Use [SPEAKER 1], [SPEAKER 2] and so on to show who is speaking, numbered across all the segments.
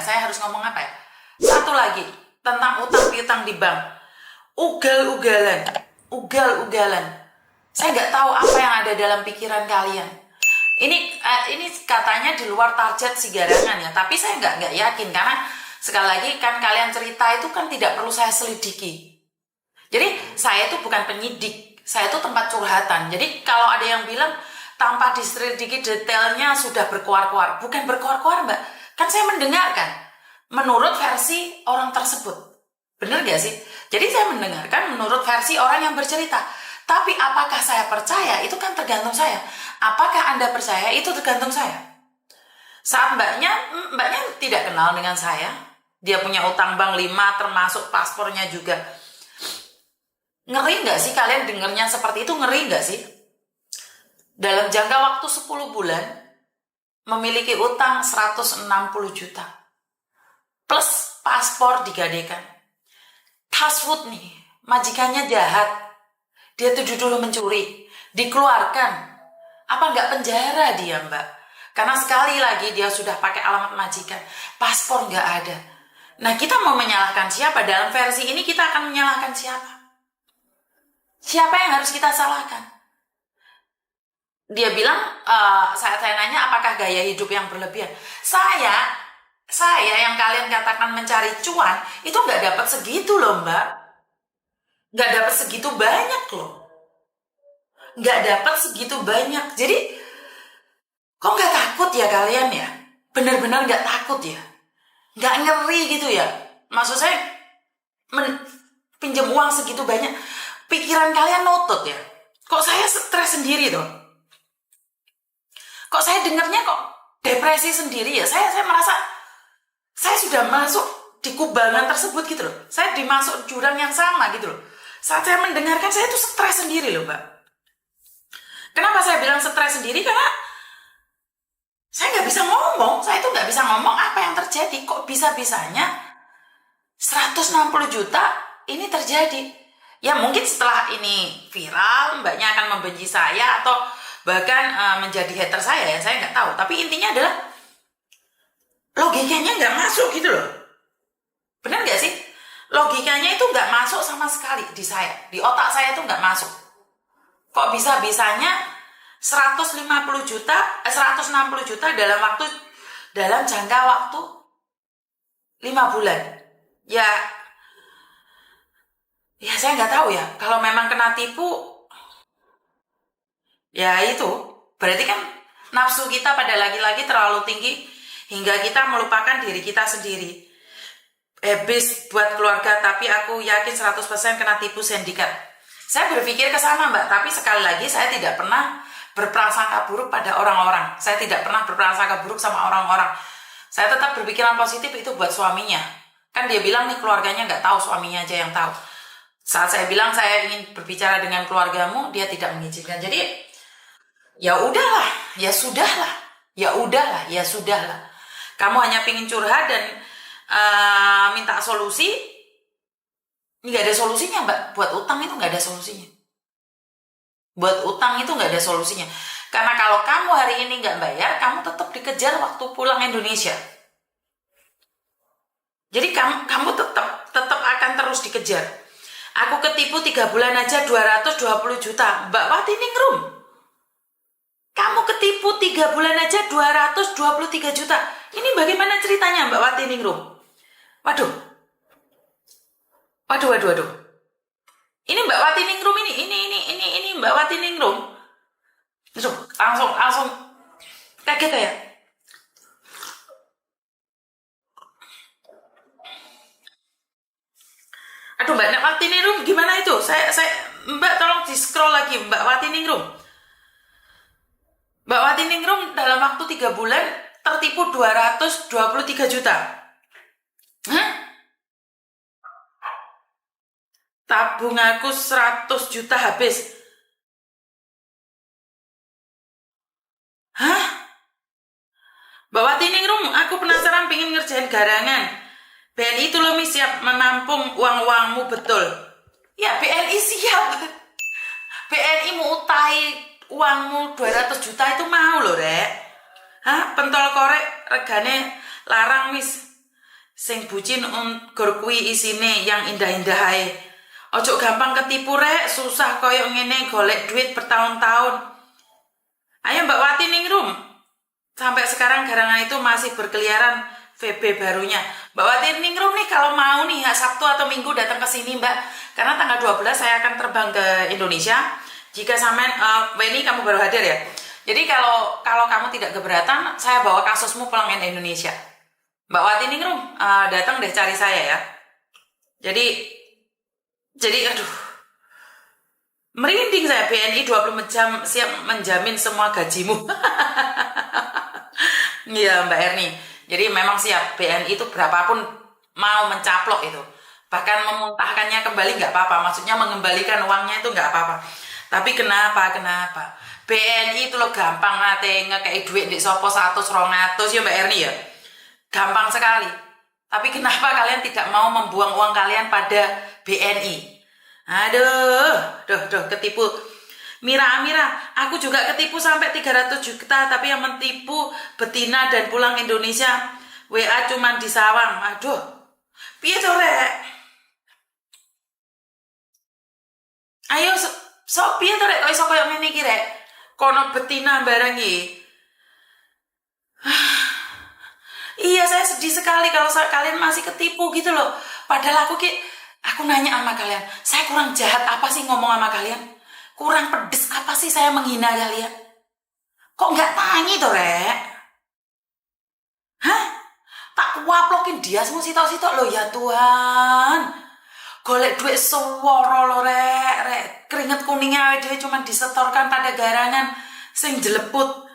[SPEAKER 1] Saya harus ngomong apa ya? Satu lagi, tentang utang piutang di bank. Ugal-ugalan. Saya nggak tahu apa yang ada dalam pikiran kalian. Ini katanya di luar target si Garangan ya, tapi saya nggak yakin karena sekali lagi kan kalian cerita itu kan tidak perlu saya selidiki. Jadi saya itu bukan penyidik, saya itu tempat curhatan. Jadi kalau ada yang bilang tanpa diselidiki detailnya sudah berkoar-koar, bukan berkoar-koar Mbak, kan saya mendengarkan menurut versi orang tersebut. Bener gak sih? Jadi saya mendengarkan menurut versi orang yang bercerita. Tapi apakah saya percaya? Itu kan tergantung saya. Apakah Anda percaya? Itu tergantung saya. Saat mbaknya tidak kenal dengan saya. Dia punya utang bank 5 termasuk paspornya juga. Ngeri gak sih kalian dengernya seperti itu? Ngeri gak sih? Dalam jangka waktu 10 bulan memiliki utang 160 juta. Plus paspor digadekan. Taswood nih, majikannya jahat. Dia tuduh dulu mencuri, dikeluarkan. Apa nggak penjara dia Mbak? Karena sekali lagi dia sudah pakai alamat majikan, paspor nggak ada. Nah kita mau menyalahkan siapa? Dalam versi ini kita akan menyalahkan siapa? Siapa yang harus kita salahkan? Dia bilang, saat saya nanya apakah gaya hidup yang berlebihan. Saya yang kalian katakan mencari cuan, itu nggak dapat segitu loh Mbak. Nggak dapat segitu banyak loh. Nggak dapat segitu banyak. Jadi, kok nggak takut ya kalian ya? Benar-benar nggak takut ya? Nggak ngeri gitu ya? Maksud saya, pinjam uang segitu banyak, pikiran kalian notut ya? Kok saya stres sendiri tuh? Kok saya dengarnya kok depresi sendiri ya? Saya merasa, saya sudah masuk di kubangan tersebut gitu loh. Saya dimasuk jurang yang sama gitu loh. Saat saya mendengarkan, saya tuh stres sendiri loh Mbak. Kenapa saya bilang stres sendiri? Karena saya nggak bisa ngomong. Saya tuh nggak bisa ngomong apa yang terjadi. Kok bisa-bisanya 160 juta ini terjadi? Ya mungkin setelah ini viral, Mbaknya akan membenci saya atau bahkan menjadi hater saya ya. Saya nggak tahu. Tapi intinya adalah logikanya nggak masuk gitu loh. Benar nggak sih? Logikanya itu nggak masuk sama sekali di saya. Di otak saya itu nggak masuk. Kok bisa-bisanya 160 juta dalam jangka waktu 5 bulan. Ya saya nggak tahu ya. Kalau memang kena tipu, ya itu. Berarti kan nafsu kita pada laki-laki terlalu tinggi hingga kita melupakan diri kita sendiri. Habis buat keluarga, tapi aku yakin 100% kena tipu sindikat. Saya berpikir ke sana Mbak, tapi sekali lagi saya tidak pernah berprasangka buruk pada orang-orang. Saya tidak pernah berprasangka buruk sama orang-orang. Saya tetap berpikiran positif itu buat suaminya. Kan dia bilang nih keluarganya nggak tahu, suaminya aja yang tahu. Saat saya bilang saya ingin berbicara dengan keluargamu, dia tidak mengizinkan. Jadi ya udahlah, ya sudahlah. Kamu hanya pingin curhat dan minta solusi, nggak ada solusinya Mbak. Buat utang itu nggak ada solusinya. Karena kalau kamu hari ini nggak bayar, kamu tetap dikejar waktu pulang Indonesia. Jadi kamu tetap akan terus dikejar. Aku ketipu 3 bulan aja 220 juta. Mbak Wati Ningrum, kamu ketipu 3 bulan aja 223 juta. Ini bagaimana ceritanya Mbak Wati Ningrum? Waduh. Ini Mbak Wati Ningrum ini Mbak Wati Ningrum. Aduh, langsung kaget ya. Aduh Mbak Wati Ningrum gimana itu? Mbak tolong di scroll lagi Mbak Wati Ningrum. Mbak Wati Ningrum dalam waktu 3 bulan tertipu 223 juta. Tabung aku 100 juta habis. Mbak Wati Ningrum, aku penasaran pengen ngerjain garangan. BNI itu loh siap menampung uang-uangmu betul. Ya BNI siap. BNI mau utai uangmu 200 juta itu mau loh Rek. Pentol korek regane larang mis. Sing bucin gur kuwi isine yang indah-indah ae. Ojo gampang ketipu rek, susah koyo ngene golek duit bertahun-tahun. Ayo Mbak Wati Ningrum. Sampai sekarang garangan itu masih berkeliaran VB barunya. Mbak Wati Ningrum nih kalau mau nih Sabtu atau Minggu datang ke sini Mbak. Karena tanggal 12 saya akan terbang ke Indonesia. Jika sampean Weni kamu baru hadir ya. Jadi kalau kamu tidak keberatan, saya bawa kasusmu pulang ke Indonesia. Mbak Wati Ningrum datang deh cari saya ya. Jadi aduh. Merinding saya, BNI 24 jam siap menjamin semua gajimu. Iya Mbak Erni. Jadi memang siap, BNI itu berapapun mau mencaplok itu. Bahkan memuntahkannya kembali nggak apa-apa. Maksudnya mengembalikan uangnya itu nggak apa-apa. Tapi kenapa? BNI itu lo gampang nate ngekei duit di sopo 100, 200 ya Mbak Erni ya. Gampang sekali. Tapi kenapa kalian tidak mau membuang uang kalian pada BNI? Aduh, ketipu. Mira, aku juga ketipu sampai 300 juta, tapi yang mentipu betina dan pulang Indonesia WA cuman di Sawang. Aduh, piye to rek? Ayo so piye to rek kok iso koyo ngene iki rek? Kono betina barang iki. Iya, saya sedih sekali kalau kalian masih ketipu gitu loh. Padahal aku nanya sama kalian, saya kurang jahat apa sih ngomong sama kalian? Kurang pedes apa sih saya menghina kalian? Kok nggak tanya tuh, Rek? Hah? Tak waplokin dia semua sitok-sitok loh, ya Tuhan. Golek duit seworo lo, Rek. Keringet kuningnya dia cuma disetorkan pada garangan sing jeleput.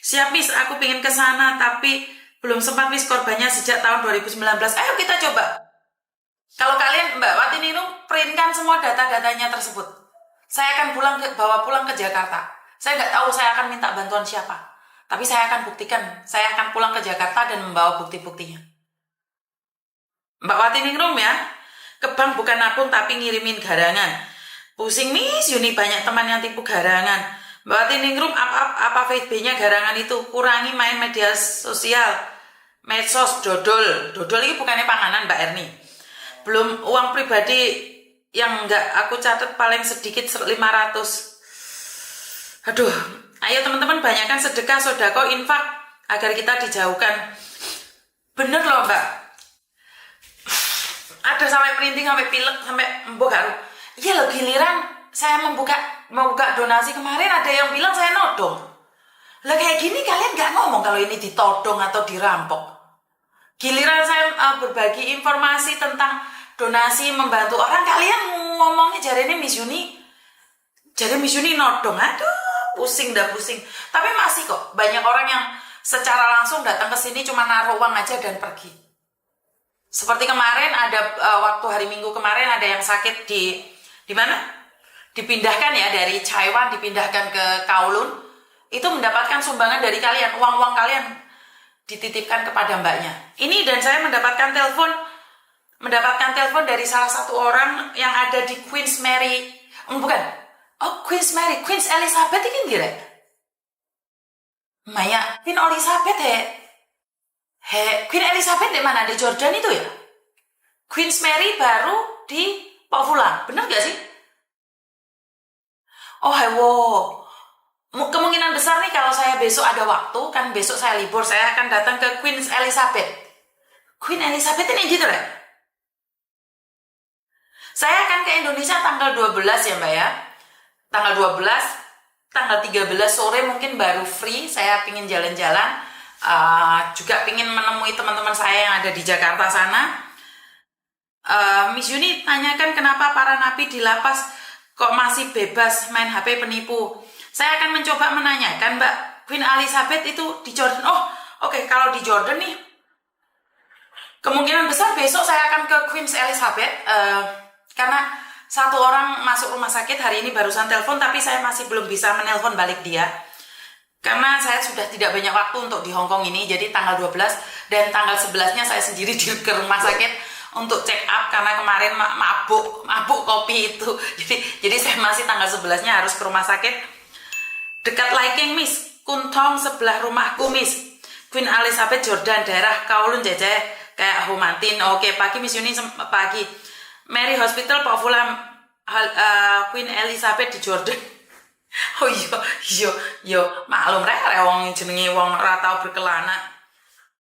[SPEAKER 1] Siap, Miss, aku pengen ke sana tapi belum sempat Miss, korbannya sejak tahun 2019. Ayo kita coba. Kalau kalian Mbak Wati Ningrum printkan semua data-datanya tersebut. Saya akan bawa pulang ke Jakarta. Saya nggak tahu saya akan minta bantuan siapa. Tapi saya akan buktikan. Saya akan pulang ke Jakarta dan membawa bukti-buktinya. Mbak Wati Ningrum ya. Ke bank bukan nabung tapi ngirimin garangan. Pusing Miss Yuni, banyak teman yang tipu garangan. Mbak Wati Ningrum apa FB-nya garangan itu? Kurangi main media sosial. Medsos, dodol ini bukannya panganan Mbak Erni. Belum uang pribadi yang enggak aku catat paling sedikit 500. Aduh, ayo teman-teman banyakkan sedekah, sodako, infak agar kita dijauhkan. Bener loh Mbak. Ada sampai printing, sampai pilek, sampai embuk haru. Iya loh, giliran saya membuka donasi kemarin ada yang bilang saya nodong. Lah kayak gini kalian nggak ngomong kalau ini ditodong atau dirampok. Giliran saya berbagi informasi tentang donasi membantu orang, kalian ngomongnya jarene Miss Yuni nodong. Aduh, pusing. Tapi masih kok banyak orang yang secara langsung datang ke sini cuma naruh uang aja dan pergi. Seperti kemarin ada waktu hari Minggu kemarin ada yang sakit di mana? Dipindahkan ya dari Taiwan dipindahkan ke Kowloon. Itu mendapatkan sumbangan dari kalian, uang-uang kalian dititipkan kepada mbaknya. Ini dan saya mendapatkan telepon dari salah satu orang yang ada di Queen Elizabeth ini direk. Maya, Queen Elizabeth Queen Elizabeth di mana? Di Jordan itu ya? Queen Mary baru di Pavulang, bener gak sih? Oh hewo. Kemungkinan besar nih kalau saya besok ada waktu, kan besok saya libur, saya akan datang ke Queen Elizabeth. Queen Elizabeth ini gitu ya? Saya akan ke Indonesia tanggal 12 ya Mbak ya. Tanggal 12, tanggal 13 sore mungkin baru free. Saya pingin jalan-jalan. Juga pingin menemui teman-teman saya yang ada di Jakarta sana. Miss Yuni tanyakan kenapa para napi di lapas kok masih bebas main HP penipu. Saya akan mencoba menanyakan Mbak Queen Elizabeth itu di Jordan. Oke, kalau di Jordan nih kemungkinan besar besok saya akan ke Queen Elizabeth karena satu orang masuk rumah sakit hari ini barusan telepon, tapi saya masih belum bisa menelpon balik dia karena saya sudah tidak banyak waktu untuk di Hong Kong ini. Jadi tanggal 12 dan tanggal 11-nya saya sendiri ke rumah sakit untuk check up karena kemarin mabuk kopi itu. Jadi saya masih tanggal 11-nya harus ke rumah sakit. Dekat Liking Miss, Kuntong sebelah rumahku Miss. Queen Elizabeth Jordan, daerah Kowloon Jajah. kayak Humantin. Oke, pagi Miss Yuni pagi. Mary Hospital Pak Fulham Queen Elizabeth di Jordan. Oh iya, maklum rek wong jenenge wong ora tau berkelana.